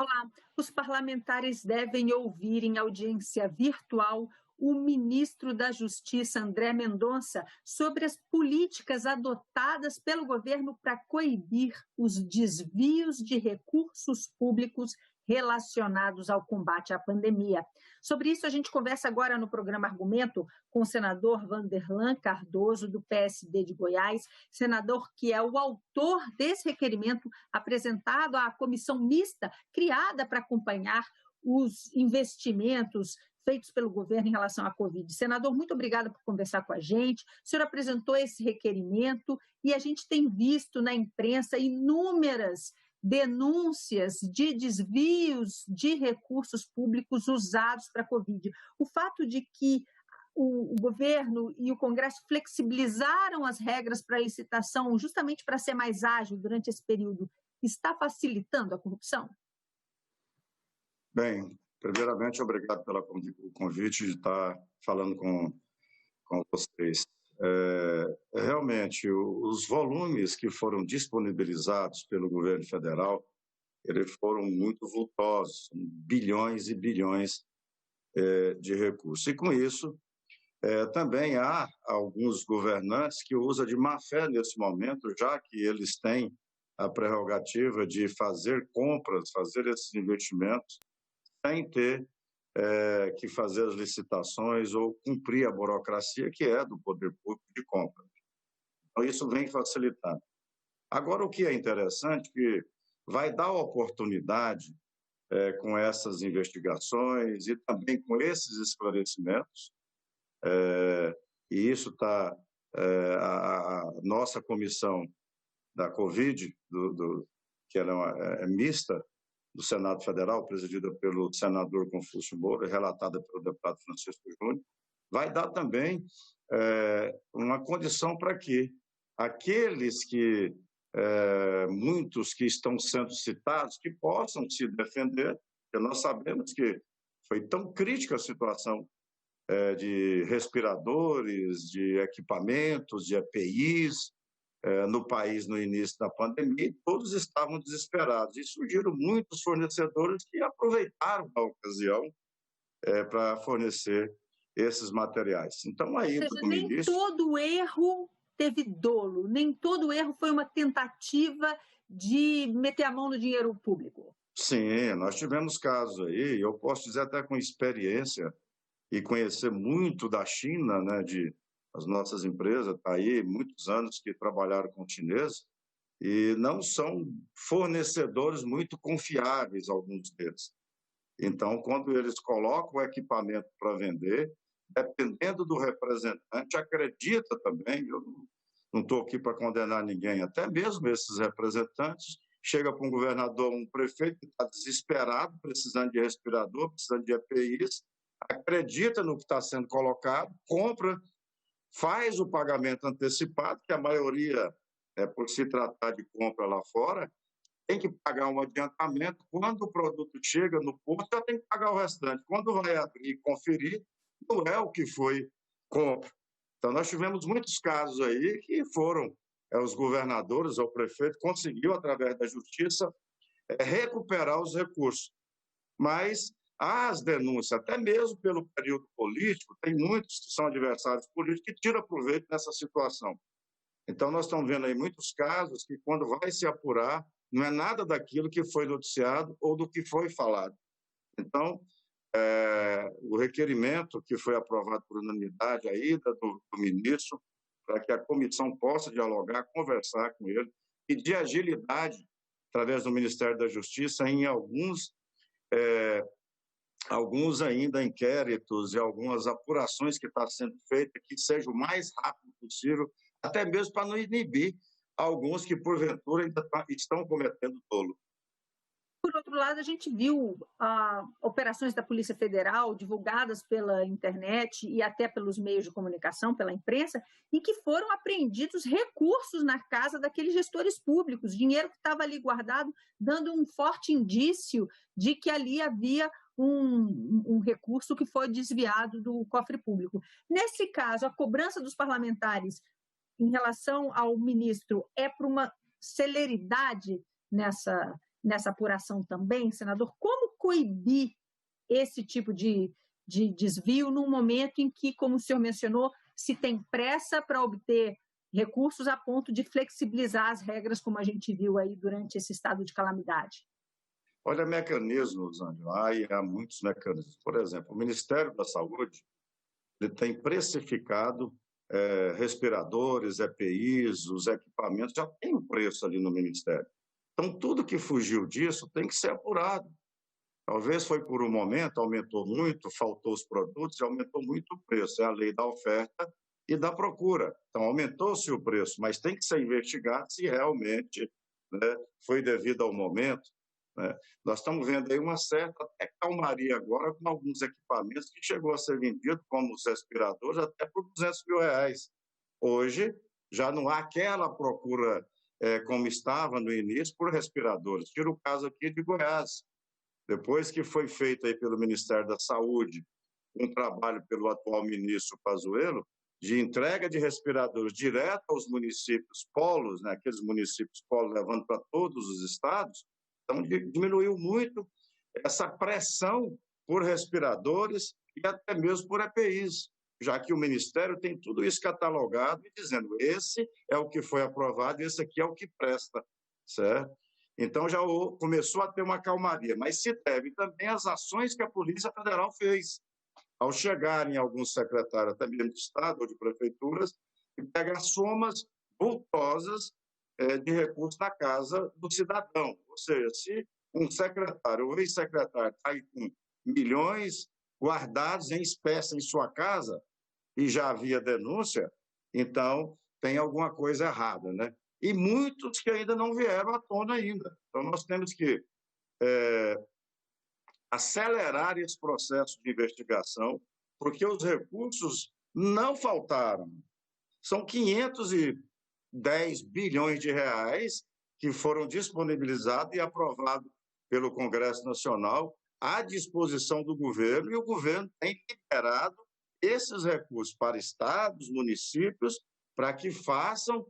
Olá, os parlamentares devem ouvir em audiência virtual o ministro da Justiça, André Mendonça, sobre as políticas adotadas pelo governo para coibir os desvios de recursos públicos relacionados ao combate à pandemia. Sobre isso, a gente conversa agora no programa Argumento com o senador Vanderlan Cardoso, do PSD de Goiás, senador que é o autor desse requerimento apresentado à comissão mista criada para acompanhar os investimentos feitos pelo governo em relação à Covid. Senador, muito obrigada por conversar com a gente. O senhor apresentou esse requerimento e a gente tem visto na imprensa inúmeras denúncias de desvios de recursos públicos usados para a Covid. O fato de que o governo e o Congresso flexibilizaram as regras para licitação justamente para ser mais ágil durante esse período, está facilitando a corrupção? Bem, primeiramente, obrigado pelo convite de estar falando com vocês. Realmente, os volumes que foram disponibilizados pelo governo federal, eles foram muito vultosos, bilhões e bilhões de recursos. E com isso, também há alguns governantes que usam de má fé nesse momento, já que eles têm a prerrogativa de fazer compras, fazer esses investimentos, sem ter que fazer as licitações ou cumprir a burocracia que é do poder público de compra. Então, isso vem facilitando. Agora, o que é interessante é que vai dar oportunidade com essas investigações e também com esses esclarecimentos, e isso está a nossa comissão da Covid, que é mista, do Senado Federal, presidida pelo senador Confúcio Moura, relatada pelo deputado Francisco Júnior, vai dar também uma condição para que aqueles que, muitos que estão sendo citados, que possam se defender, porque nós sabemos que foi tão crítica a situação de respiradores, de equipamentos, de EPIs, no país no início da pandemia, e todos estavam desesperados. E surgiram muitos fornecedores que aproveitaram a ocasião para fornecer esses materiais. Então, a ida do ministro... Nem todo erro teve dolo, nem todo erro foi uma tentativa de meter a mão no dinheiro público. Sim, nós tivemos casos aí, eu posso dizer até com experiência e conhecer muito da China, né, as nossas empresas, está aí muitos anos que trabalharam com chineses, e não são fornecedores muito confiáveis, alguns deles. Então, quando eles colocam o equipamento para vender, dependendo do representante, acredita também, eu não estou aqui para condenar ninguém, até mesmo esses representantes, chega para um governador, um prefeito que está desesperado, precisando de respirador, precisando de EPIs, acredita no que está sendo colocado, compra, faz o pagamento antecipado, que a maioria, por se tratar de compra lá fora, tem que pagar um adiantamento. Quando o produto chega no posto, já tem que pagar o restante. Quando vai abrir e conferir, não é o que foi compra. Então, nós tivemos muitos casos aí que foram os governadores, o prefeito, conseguiu, através da justiça, recuperar os recursos. Mas as denúncias, até mesmo pelo período político, tem muitos que são adversários políticos que tiram proveito dessa situação. Então, nós estamos vendo aí muitos casos que, quando vai se apurar, não é nada daquilo que foi noticiado ou do que foi falado. Então, o requerimento que foi aprovado por unanimidade, a ida do ministro, para que a comissão possa dialogar, conversar com ele, e de agilidade, através do Ministério da Justiça, em alguns ainda inquéritos e algumas apurações que estão sendo feitas, que seja o mais rápido possível, até mesmo para não inibir alguns que, porventura, ainda estão cometendo dolo. Por outro lado, a gente viu operações da Polícia Federal divulgadas pela internet e até pelos meios de comunicação, pela imprensa, em que foram apreendidos recursos na casa daqueles gestores públicos, dinheiro que estava ali guardado, dando um forte indício de que ali havia um recurso que foi desviado do cofre público. Nesse caso, a cobrança dos parlamentares em relação ao ministro é por uma celeridade nessa apuração também, senador? Como coibir esse tipo de desvio num momento em que, como o senhor mencionou, se tem pressa para obter recursos a ponto de flexibilizar as regras, como a gente viu aí durante esse estado de calamidade? Olha, mecanismos, Ângela, há muitos mecanismos. Por exemplo, o Ministério da Saúde ele tem precificado respiradores, EPIs, os equipamentos, já tem um preço ali no Ministério. Então, tudo que fugiu disso tem que ser apurado. Talvez foi por um momento, aumentou muito, faltou os produtos e aumentou muito o preço. É a lei da oferta e da procura. Então, aumentou-se o preço, mas tem que ser investigado se realmente, né, foi devido ao momento. Né? Nós estamos vendo aí uma certa até calmaria agora com alguns equipamentos que chegou a ser vendido, como os respiradores, até por R$200 mil. Hoje, já não há aquela procura como estava no início por respiradores. Tira o caso aqui de Goiás. Depois que foi feito aí pelo Ministério da Saúde um trabalho pelo atual ministro Pazuello de entrega de respiradores direto aos municípios polos, né, aqueles municípios polos levando para todos os estados, então diminuiu muito essa pressão por respiradores e até mesmo por EPIs, já que o Ministério tem tudo isso catalogado e dizendo esse é o que foi aprovado e esse aqui é o que presta, certo? Então já começou a ter uma calmaria, mas se deve também às ações que a Polícia Federal fez, ao chegarem alguns secretários, até mesmo de Estado ou de prefeituras, e pegar somas vultosas de recursos na casa do cidadão. Ou seja, se um secretário ou ex-secretário está aí com milhões guardados em espécie em sua casa e já havia denúncia, então tem alguma coisa errada, né? E muitos que ainda não vieram à tona ainda. Então, nós temos que acelerar esse processo de investigação, porque os recursos não faltaram. São 510 bilhões de reais que foram disponibilizados e aprovados pelo Congresso Nacional à disposição do governo, e o governo tem liberado esses recursos para estados, municípios, para que façam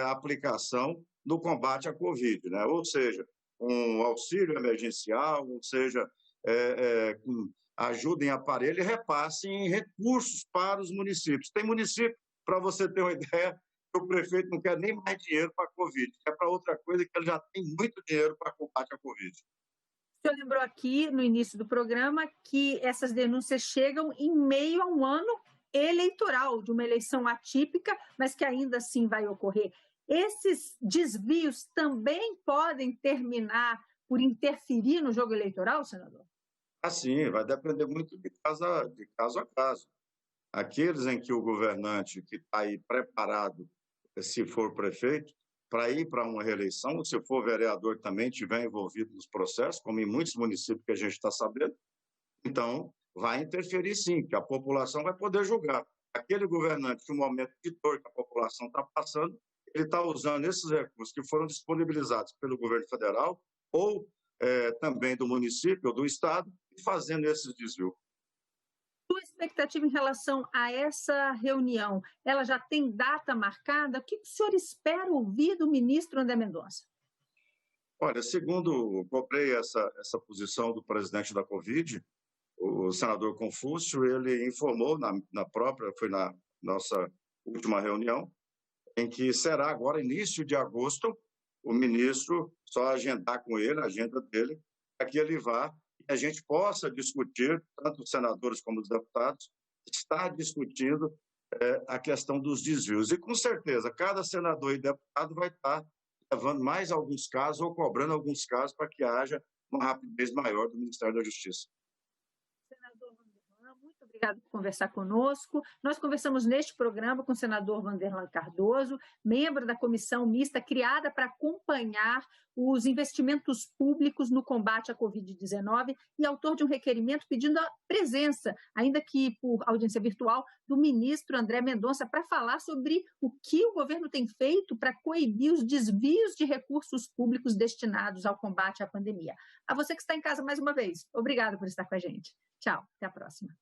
a aplicação do combate à Covid, né? Ou seja, um auxílio emergencial, ou seja, com ajuda em aparelho e repassem recursos para os municípios. Tem município, para você ter uma ideia, que o prefeito não quer nem mais dinheiro para a Covid, quer para outra coisa que ele já tem muito dinheiro para combate à Covid. O senhor lembrou aqui, no início do programa, que essas denúncias chegam em meio a um ano eleitoral, de uma eleição atípica, mas que ainda assim vai ocorrer. Esses desvios também podem terminar por interferir no jogo eleitoral, senador? Sim, vai depender muito de caso a caso. Aqueles em que o governante que está aí preparado, se for prefeito, para ir para uma reeleição, se for vereador também estiver envolvido nos processos, como em muitos municípios que a gente está sabendo, então vai interferir sim, que a população vai poder julgar. Aquele governante que no momento de dor que a população está passando, ele está usando esses recursos que foram disponibilizados pelo governo federal ou também do município ou do estado e fazendo esses desvios. Sua expectativa em relação a essa reunião, ela já tem data marcada? O que o senhor espera ouvir do ministro André Mendonça? Olha, segundo cobrei essa posição do presidente da Covid, o senador Confúcio, ele informou foi na nossa última reunião, em que será agora início de agosto, o ministro só agendar com ele, a agenda dele, para que ele vá e a gente possa discutir, tanto os senadores como os deputados, estar discutindo a questão dos desvios. E com certeza, cada senador e deputado vai estar levando mais alguns casos ou cobrando alguns casos para que haja uma rapidez maior do Ministério da Justiça. Senador Vanderlan, muito obrigado por conversar conosco. Nós conversamos neste programa com o senador Vanderlan Cardoso, membro da comissão mista criada para acompanhar os investimentos públicos no combate à Covid-19 e autor de um requerimento pedindo a presença, ainda que por audiência virtual, do ministro André Mendonça para falar sobre o que o governo tem feito para coibir os desvios de recursos públicos destinados ao combate à pandemia. A você que está em casa mais uma vez, obrigado por estar com a gente. Tchau, até a próxima.